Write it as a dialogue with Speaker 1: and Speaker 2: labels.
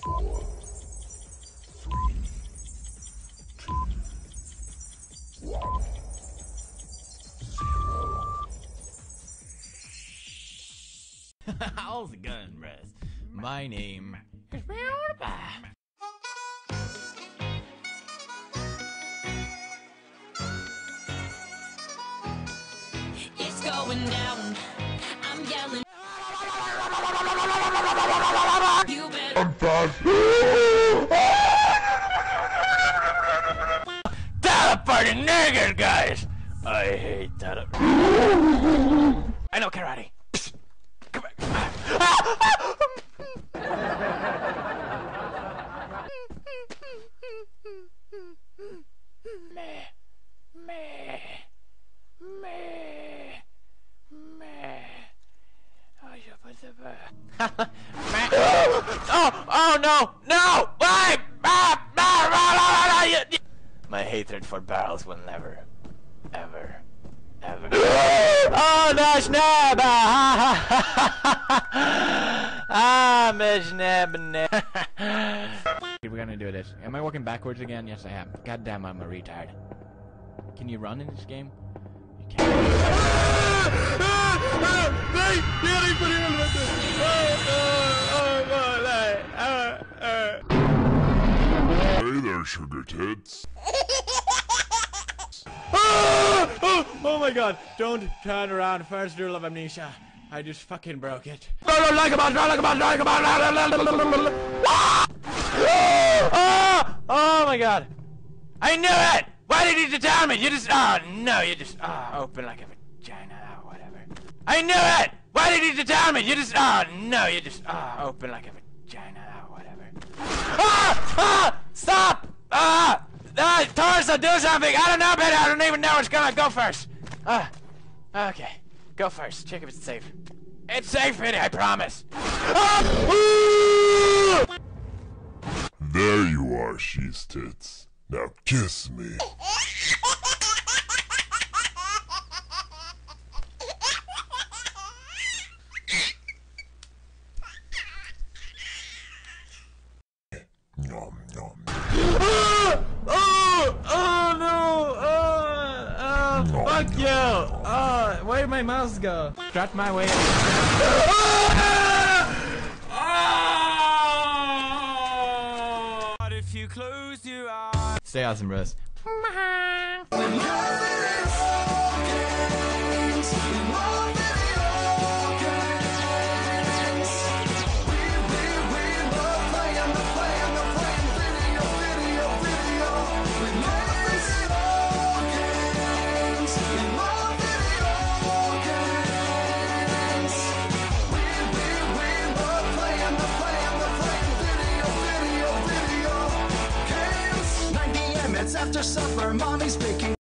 Speaker 1: 4, 3, 2, 1, 0.
Speaker 2: How's it going, Russ? My name is Pewdiepie.
Speaker 3: It's going down. I'm yelling. You better.
Speaker 1: I'm fast.
Speaker 2: Teleporting nigger, guys! I hate that. I know karate. Come back. Meh. Meh. Meh. Meh. Oh, you put the oh no! No! Why? My hatred for barrels will never, ever, ever. Oh, no, snap! Ah, snap. We're gonna do this. Am I walking backwards again? Yes, I am. God damn, I'm a retard. Can you run in this game? You can't.
Speaker 1: Hey there, sugar tits.
Speaker 2: Oh my god, don't turn around. First rule of amnesia. I just fucking broke it. Oh my god. I knew it! Why did you tell me? You just, oh no, you just, open like a vagina or whatever. I knew it! Why did you tell me? You just, oh no, you just, open like a vagina or whatever. Stop! Torso, do something! I don't know, baby, I don't even know what's gonna go first. Okay. Go first. Check if it's safe. It's safe, Pity, I promise.
Speaker 1: There you are, she's tits. Now kiss me. Nom nom.
Speaker 2: Oh no! Fuck you! Where'd my mouse go? Got my way. But if you close your eyes. Stay awesome, Russ.
Speaker 4: After supper, mommy's baking.